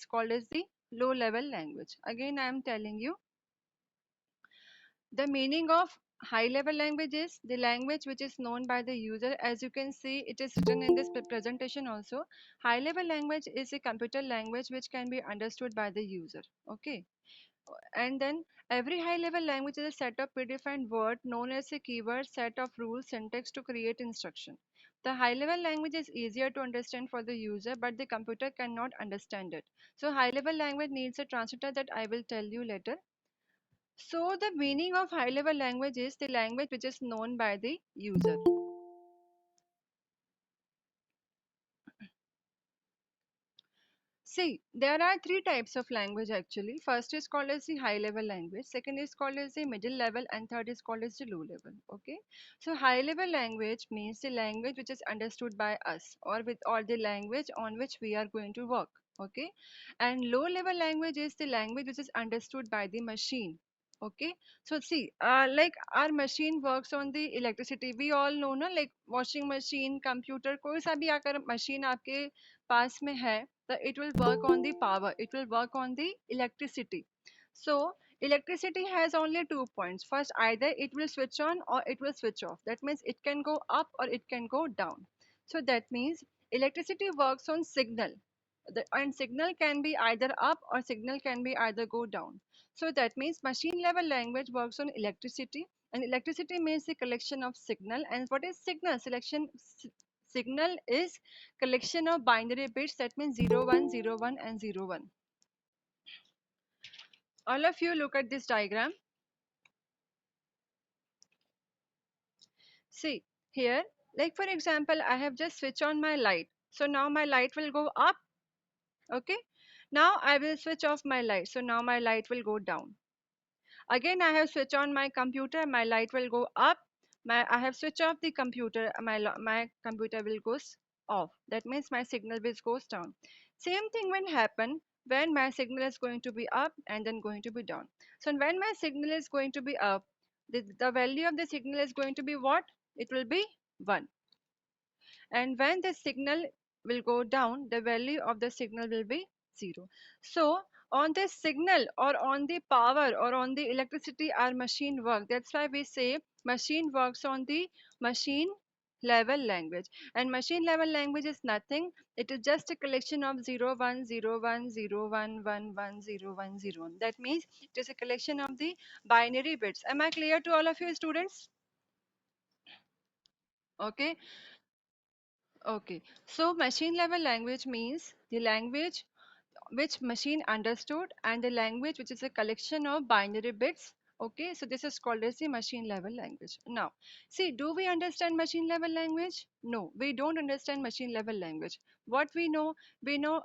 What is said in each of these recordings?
called as the low level language. Again, I am telling you the meaning of high level language is the language which is known by the user. As you can see, it is written in this presentation also. High level language is a computer language which can be understood by the user. Okay. And then every high level language is a set of predefined word known as a keyword set of rules syntax to create instruction. The high level language is easier to understand for the user, but the computer cannot understand it. So high level language needs a translator that I will tell you later. So the meaning of high level language is the language which is known by the user. See, there are three types of language actually. First is called as the high level language, second is called as the middle level, and third is called as the low level. Okay. So high level language means the language which is understood by us, or the language on which we are going to work. Okay. And low level language is the language which is understood by the machine. Okay. So see, like our machine works on the electricity. We all know ना, like washing machine, computer, कोई सा भी अगर machine आपके पास में है, it will work on the power, it will work on the electricity. So electricity has only 2 points. First, either it will switch on or it will switch off. That means it can go up or it can go down. So that means electricity works on signal. And signal can be either up or signal can be either go down. So that means machine level language works on electricity, and electricity means the collection of signal. And what is signal? Signal is collection of binary bits, that means 0101 and 01. All of you look at this diagram. See here, like for example, I have just switched on my light. So now my light will go up. Okay. Now I will switch off my light. So now my light will go down. Again, I have switched on my computer. My light will go up. I have switched off the computer. My computer will goes off. That means my signal will goes down. Same thing will happen when my signal is going to be up and then going to be down. So when my signal is going to be up, the value of the signal is going to be what? It will be 1. And when the signal will go down, the value of the signal will be 0. So on the signal or on the power or on the electricity our machine work. That's why we say machine works on the machine level language. And machine level language is nothing, it is just a collection of 010101110101. That means it is a collection of the binary bits. Am I clear to all of you students? Okay. Okay, so machine level language means the language which machine understood, and the language which is a collection of binary bits. Okay, so this is called as the machine level language. Now see, do we understand machine level language? No, we don't understand machine level language. What we know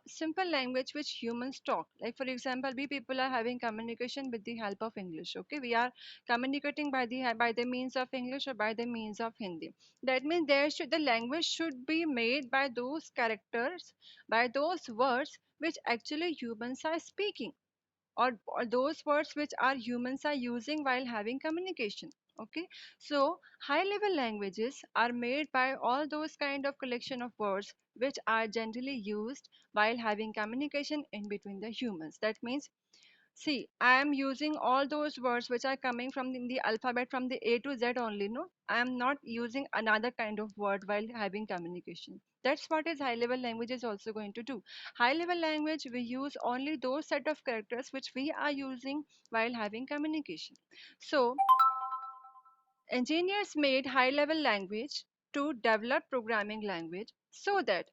simple language which humans talk. Like for example, we people are having communication with the help of English. Okay, we are communicating by the means of English or by the means of Hindi. That means the language should be made by those characters, by those words which actually humans are speaking, or those words which our humans are using while having communication. Okay, so high level languages are made by all those kind of collection of words which are generally used while having communication in between the humans. That means, see, I am using all those words which are coming from the alphabet from the A to Z only. No, I am not using another kind of word while having communication. That's what is high level language is also going to do. High level language, we use only those set of characters which we are using while having communication. So engineers made high level language to develop programming language so that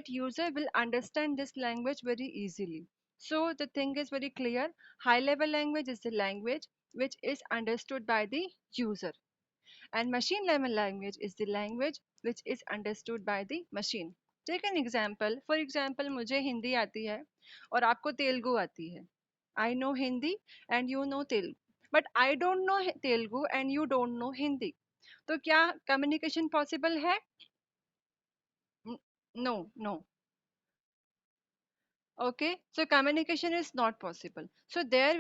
user will understand this language very easily. So the thing is very clear. High level language is the language which is understood by the user, and machine level language is the language which is understood by the machine. Take an example. For example, मुझे हिंदी आती है और आपको तेलुगु आती है. I know Hindi and you know Telugu. But I don't know Telugu and you don't know Hindi. तो क्या communication possible है? No, no. Okay, so communication is not possible. So there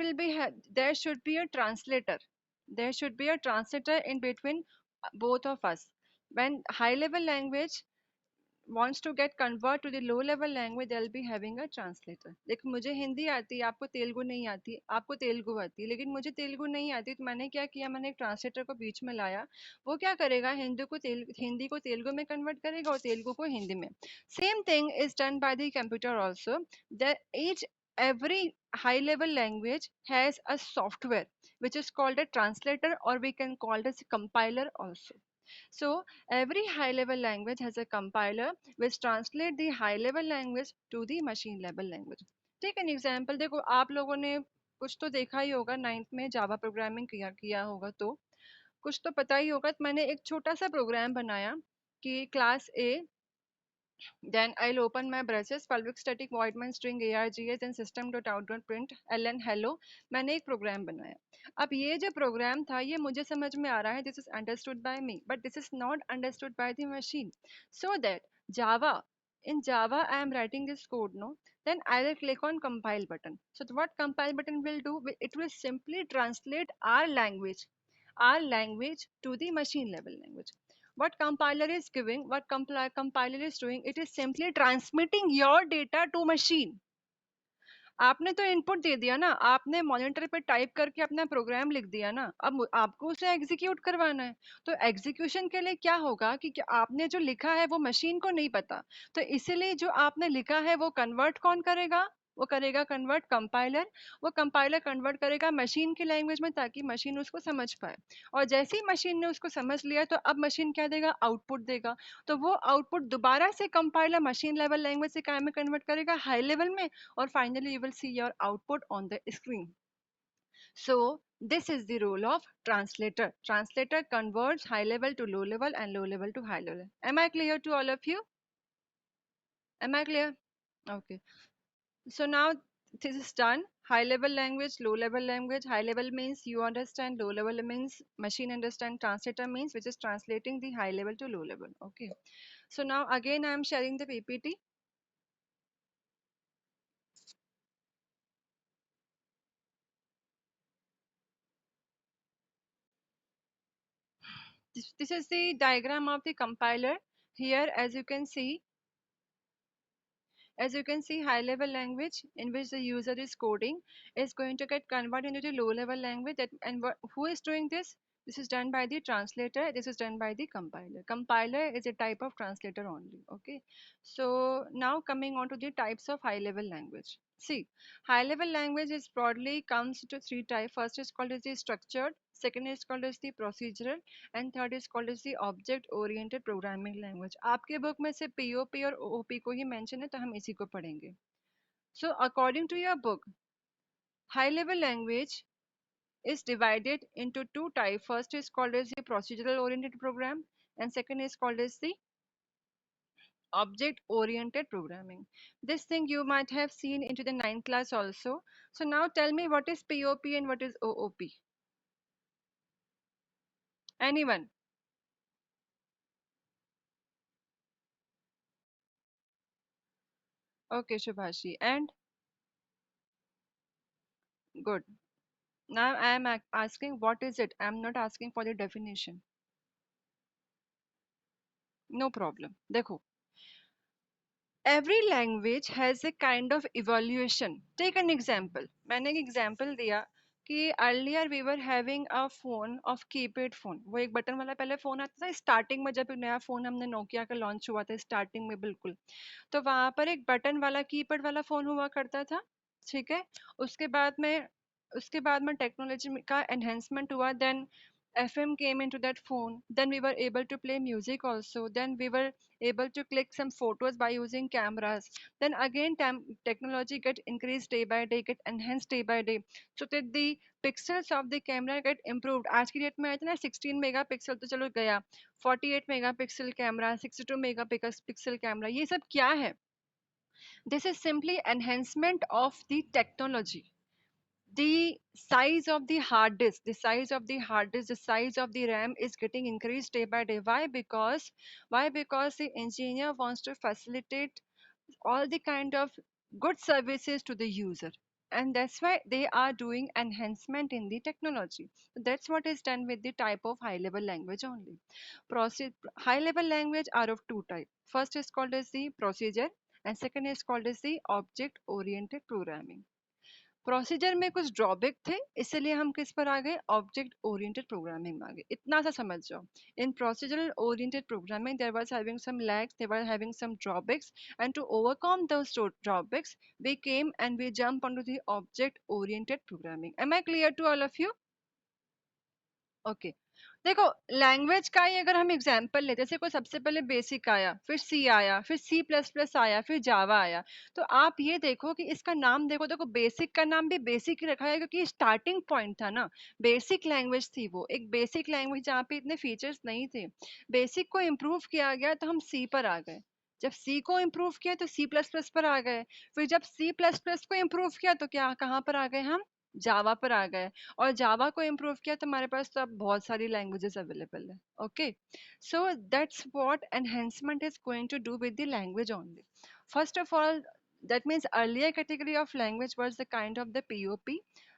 should be a translator. There should be a translator in between both of us. When high level language wants to get convert to the low level language, they'll be having a translator. देखो मुझे हिंदी आती है, आपको तेलुगु नहीं आती, आपको तेलुगु आती है, लेकिन मुझे तेलुगु नहीं आती, तो मैंने क्या किया, मैंने एक ट्रांसलेटर को बीच में लाया। वो क्या करेगा, हिंदी को तेलुगु में कन्वर्ट करेगा और तेलुगु को हिंदी में। Same thing is done by the computer also. The each every high level language has a software which is called a translator, or we can call it as a compiler also. So every high level language has a compiler which translate the high level language to the machine level language. Take an example, देखो आप लोगों ने कुछ तो देखा ही होगा, ninth में Java programming किया किया होगा, तो कुछ तो पता ही होगा। तो मैंने एक छोटा सा प्रोग्राम बनाया कि class A, then I'll open my brushes, public static void main string args and system.out.print ln hello। मैंने एक प्रोग्राम बनाया। अब ये जो प्रोग्राम था, ये मुझे समझ में आ रहा है, this is understood by me, but this is not understood by the machine, so that java in java I am writing this code, no, then I will click on compile button. So what compile button will do, it will simply translate our language to the machine level language. What compiler is giving, what compiler is doing, it is simply transmitting your data to machine. आपने तो input दे दिया ना, आपने monitor पे type करके अपना programme लिख दिया ना, अब आपको उसे एग्जीक्यूट करवाना है। तो एग्जीक्यूशन के लिए क्या होगा कि आपने जो लिखा है वो मशीन को नहीं पता, तो इसीलिए जो आपने लिखा है वो कन्वर्ट कौन करेगा, वो करेगा कन्वर्ट कंपाइलर। वो कंपाइलर कन्वर्ट करेगा मशीन की लैंग्वेज में, ताकि मशीन उसको समझ पाए। और जैसे ही मशीन ने उसको समझ लिया, तो अब मशीन क्या देगा, आउटपुट देगा। तो वो आउटपुट दोबारा से कंपाइलर मशीन लेवल लैंग्वेज से क्या में कन्वर्ट करेगा, हाई लेवल में, or finally you will see your output on the screen. So this is the role of translator. Translator converts high level to low level and low level to high level. Am I clear to all of you? Am I clear? Okay, so now this is done. High level language, low level language. High level means you understand, low level means machine understand, translator means which is translating the high level to low level. Okay, so now again I am sharing the ppt. This is the diagram of the compiler. Here, as you can see, high level language in which the user is coding is going to get converted into the low level language. And who is doing this? This is done by the translator. This is done by the compiler. Compiler is a type of translator only. Okay. So now coming on to the types of high level language. See, high level language is broadly comes to three types. First is called as the structured. Second is called as the procedural, and third is called as the object oriented programming language. आपके book में से POP और OOP को ही mention है, तो हम इसी को पढ़ेंगे. So according to your book, high level language is divided into two types. First is called as the procedural oriented program, and second is called as the object oriented programming. This thing you might have seen into the ninth class also. So now tell me, what is pop and what is oop? Anyone? Okay, Shubhashi. And good. Now I am asking what is it. I am not asking for the definition. No problem. देखो, every language has a kind of evaluation. Take an example. मैंने एक example दिया कि earlier we were having a phone of keypad phone. वो एक button वाला पहले phone आता था स्टार्टिंग में, जब नया फोन हमने नोकिया का लॉन्च हुआ था स्टार्टिंग में बिल्कुल, तो वहां पर एक बटन वाला कीपैड वाला फोन हुआ करता था। ठीक है, उसके बाद में उसके बाद में टेक्नोलॉजी का एनहेंसमेंट हुआ, then FM came into that phone, then we were able to play music also, then we were able to click some photos by using cameras, then again technology get increased day by day, get enhanced day by day, so that the pixels of the camera get improved. आज की date में आया था ना 16 megapixel, तो चलो गया 48 megapixel camera, 62 megapixel camera, ये सब क्या है? This is simply enhancement of the technology. The size of the hard disk, the size of the RAM is getting increased day by day. Why? Because the engineer wants to facilitate all the kind of good services to the user. and that's why they are doing enhancement in the technology. So that's what is done with the type of high level language only. High level language are of two types. First is called as the procedure, and second is called as the object oriented programming. Procedure में कुछ drawback थे, इसलिए हम किस पर आ गए, object oriented programming में आ गए. इतना सा समझ जाओ. In procedural oriented programming there was having some lags, there were having some drawbacks, and to overcome those drawbacks we came and we jump onto the object oriented programming. Am I clear to all of you? Okay. देखो, language का ही अगर हम example लेते, जैसे कोई सबसे पहले basic आया, फिर सी आया, फिर सी प्लस प्लस आया, फिर जावा आया. तो आप ये देखो कि इसका नाम देखो, देखो बेसिक का नाम भी बेसिक ही रखा है क्योंकि स्टार्टिंग पॉइंट था ना. बेसिक लैंग्वेज थी वो, एक बेसिक लैंग्वेज जहाँ पे इतने फीचर्स नहीं थे. बेसिक को इम्प्रूव किया गया तो हम सी पर आ गए. जब सी को इम्प्रूव किया तो सी प्लस प्लस पर आ गए. फिर जब सी प्लस प्लस को इम्प्रूव किया तो क्या, कहाँ पर आ गए हम, जावा पर आ गए. और जावा को इम्प्रूव किया तो हमारे पास तो अब बहुत सारी लैंग्वेजेस अवेलेबल है. Okay, so that's what enhancement is going to do with the language only. First of all, that means earlier category of language was the kind of the POP.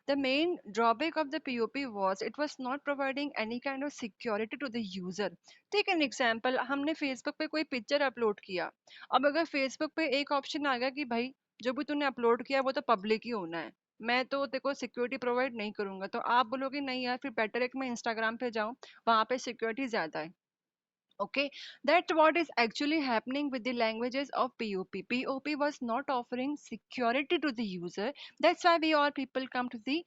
The main drawback of the POP was it was not providing any kind of security to the user. take an example, हमने Facebook पे कोई picture upload किया. अब अगर Facebook पे एक option आ गया कि भाई जो भी तूने अपलोड किया वो तो पब्लिक ही होना है, मैं तो देखो सिक्योरिटी प्रोवाइड नहीं करूंगा, तो आप बोलोगे नहीं यार, फिर बेटर है कि मैं इंस्टाग्राम पे जाऊं, वहां पे सिक्योरिटी ज्यादा है. Okay, that's what is actually happening with the languages of POP. POP was not offering security to the user. That's why we all people come to the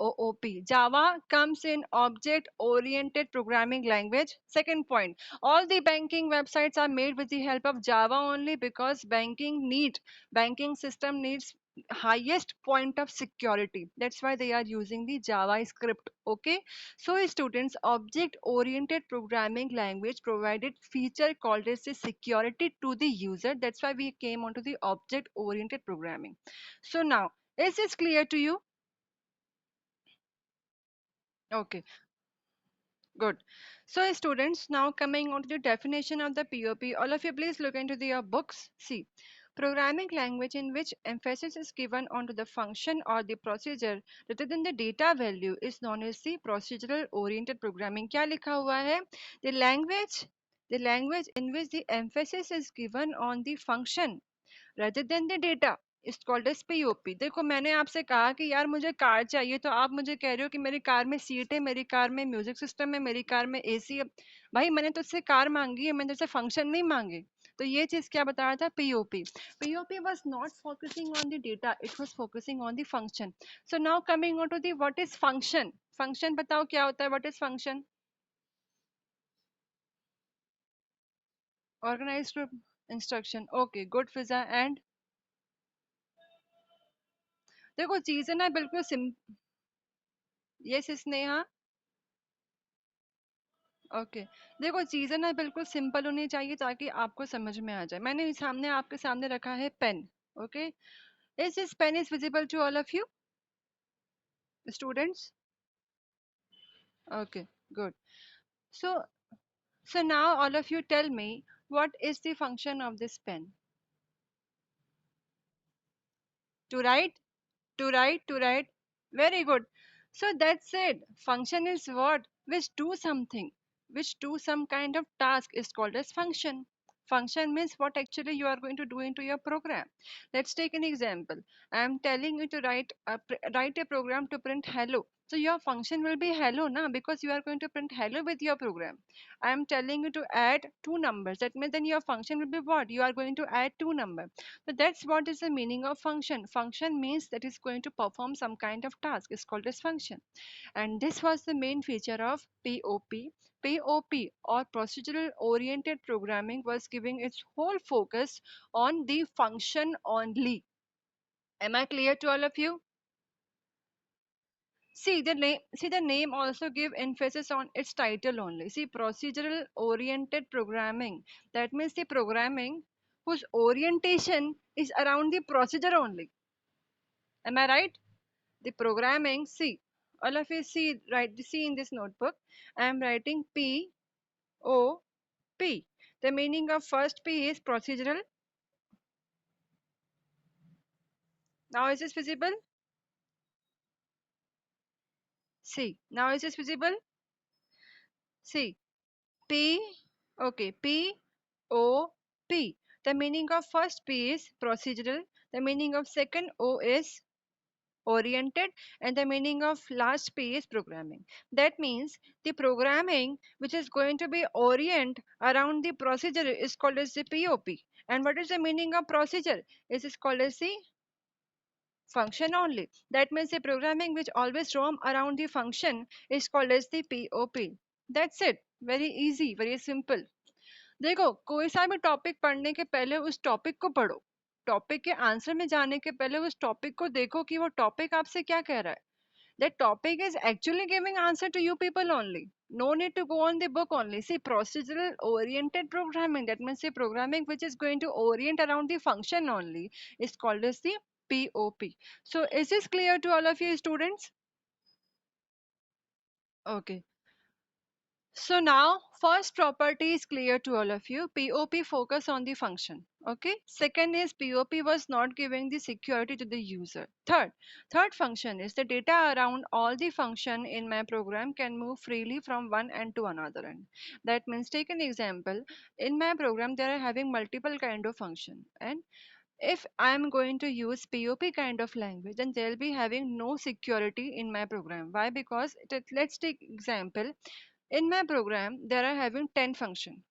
OOP. Java comes in object oriented programming language. Second point, all the banking websites are made with the help of Java only because banking system needs highest point of security. That's why they are using the JavaScript. Okay, so students, object-oriented programming language provided feature called as the security to the user. That's why we came onto the object-oriented programming. So now, is this clear to you? Okay, good. So students, now coming on to the definition of the POP, all of you please look into your books. See, programming language in which emphasis is given onto the function or the procedure rather than the data value is known as the procedural oriented programming. क्या लिखा हुआ है? The language in which the emphasis is given on the function rather than the data is called as POP. देखो, मैंने आपसे कहा कि यार मुझे कार चाहिए, तो आप मुझे कह रहे हो कि मेरी कार में सीट है, मेरी कार में म्यूजिक सिस्टम है, मेरी कार में एसी है. भाई मैंने तुझसे कार मांगी है, मैंने तुझसे फंक्शन नहीं मांगे. तो ये चीज क्या बता रहा था, POP. POP was not focusing on the data, it was focusing on the function. So now coming on to the what is function. Function बताओ क्या होता है, what is function? Organized group instruction. Okay, good Fiza. And देखो चीजें ना बिल्कुल SIM, yes Sneha. Okay, देखो चीजें ना बिल्कुल सिंपल होनी चाहिए ताकि आपको समझ में आ जाए. मैंने सामने आपके सामने रखा है pen. Okay, is this pen is visible to all of you students? Okay, good. so so now all of you tell me, what is the function of this pen? To write, to write. Very good. So that's it. Function is what, which do something, which do some kind of task is called as function. Function means what actually you are going to do into your program. Let's take an example. I am telling you to write a program to print hello. So your function will be hello now, because you are going to print hello with your program. I am telling you to add two numbers. That means then your function will be what? You are going to add two numbers. So that's what is the meaning of function. Function means that is going to perform some kind of task. It's called as function. And this was the main feature of POP. POP or procedural oriented programming was giving its whole focus on the function only. Am I clear to all of you? See the name also give emphasis on its title only. See, procedural oriented programming. That means the programming whose orientation is around the procedure only. Am I right? The programming, see, all of you see, see in this notebook, I am writing POP. The meaning of first P is procedural. Now is this visible? See, now is this visible? See, P, okay, P, O, P. The meaning of first P is procedural. The meaning of second O is oriented, and the meaning of last P is programming. That means the programming which is going to be orient around the procedure is called as the POP. And what is the meaning of procedure? It is called as the function only. That means the programming which always roam around the function is called as the POP. That's it. Very easy, very simple. देखो, कोई सा भी topic पढ़ने के पहले उस topic को पढ़ो, टॉपिक के आंसर में जाने के पहले उस टॉपिक को देखो कि वो टॉपिक आपसे क्या कह रहा है. That topic is actually giving answer to you people only. No need to go on the book only. See, procedural oriented programming, that means the programming which is going to orient around the function only, is called as the POP. So is this clear to all of you students? Okay. So now first property is clear to all of you. POP focus on the function. Okay. Second is POP was not giving the security to the user. Third function is the data around all the function in my program can move freely from one end to another end. That means take an example. In my program there are having multiple kind of function, and if I'm going to use POP kind of language, then they'll be having no security in my program. Why? Because let's take example. In my program there are having 10 function,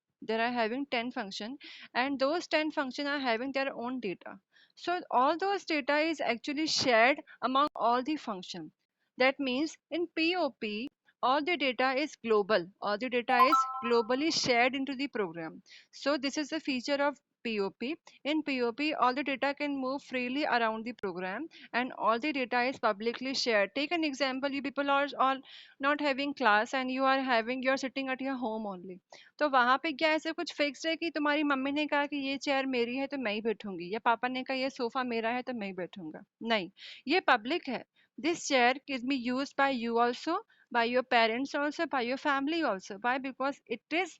and those 10 function are having their own data. So all those data is actually shared among all the function. That means in POP all the data is global, all the data is globally shared into the program. So this is the feature of POP. In POP all the data can move freely around the program, and all the data is publicly shared. Take an example, you people are all not having class and you are sitting at your home only. तो वहां पे क्या ऐसे कुछ fix है कि तुम्हारी mummy ने कहा कि ये चेयर मेरी है तो मैं ही बैठूंगी, या पापा ने कहा ये सोफा मेरा है तो मैं ही बैठूंगा? नहीं, ये पब्लिक है. This chair can be used by you also, by your parents also, by your family also. Why? Because it is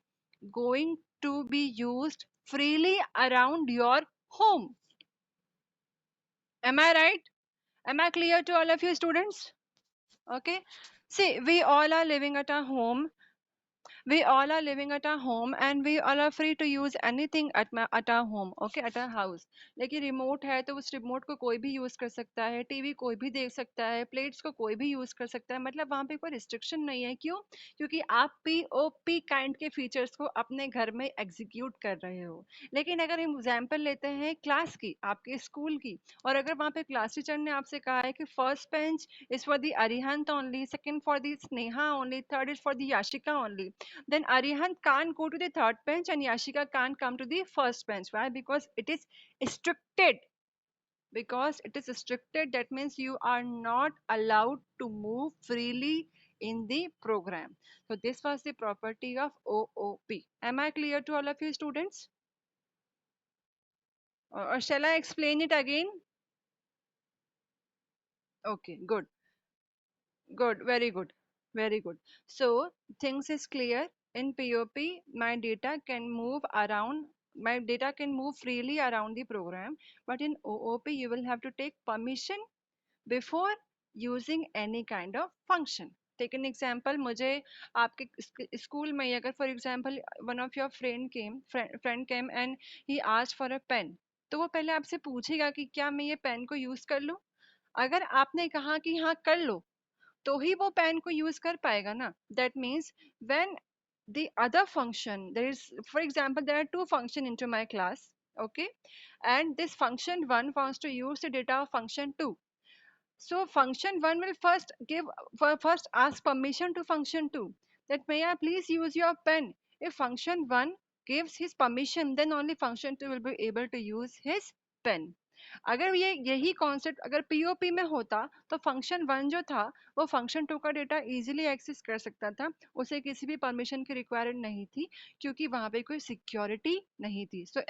going to be used freely around your home. Am I right? Am I clear to all of you students? Okay. See, we all are living at our home, and we all are free to use anything at our home, okay, at our house. लेकिन remote है तो उस remote को कोई भी use कर सकता है, टीवी कोई भी देख सकता है, प्लेट्स को कोई भी यूज कर सकता है. मतलब वहां पे कोई रिस्ट्रिक्शन नहीं है. क्यों? क्योंकि आप POP काइंड के फीचर्स को अपने घर में एग्जीक्यूट कर रहे हो. लेकिन अगर हम एग्जाम्पल लेते हैं क्लास की, आपके स्कूल की, और अगर वहां पे क्लास टीचर ने आपसे कहा है कि first bench is for the Arihant only, second for the Sneha only, third is for the Yashika only, then Arihant can't go to the third bench and Yashika can't come to the first bench. Why? Because it is restricted. Because it is restricted, that means you are not allowed to move freely in the program. So this was the property of OOP. Am I clear to all of you students? Or shall I explain it again? Okay, good. Good, very good, very good. So things is clear. In POP, my data can move freely around the program, but in OOP, you will have to take permission before using any kind of function. Take an example, मुझे आपके school में अगर for example one of your friend came and he asked for a pen, तो वो पहले आपसे पूछेगा कि क्या मैं ये पेन को यूज कर लूं. अगर आपने कहा कि हाँ कर लो, तो ही वो पेन को यूज कर पाएगा ना. That means when the other function, there is, for example, there are two function into my class, okay, and this function 1 wants to use the data of function 2. So function 1 will first ask permission to function 2, that may I please use your pen. If function 1 gives his permission, then only function 2 will be able to use his pen. अगर ये यही concept अगर POP में होता, तो function 1 जो था वो फंक्शन 2 का डेटा इजीली एक्सेस कर सकता था. उसे किसी भी परमिशन की रिक्वायरमेंट नहीं थी, क्योंकि वहां पे कोई सिक्योरिटी नहीं थी. सो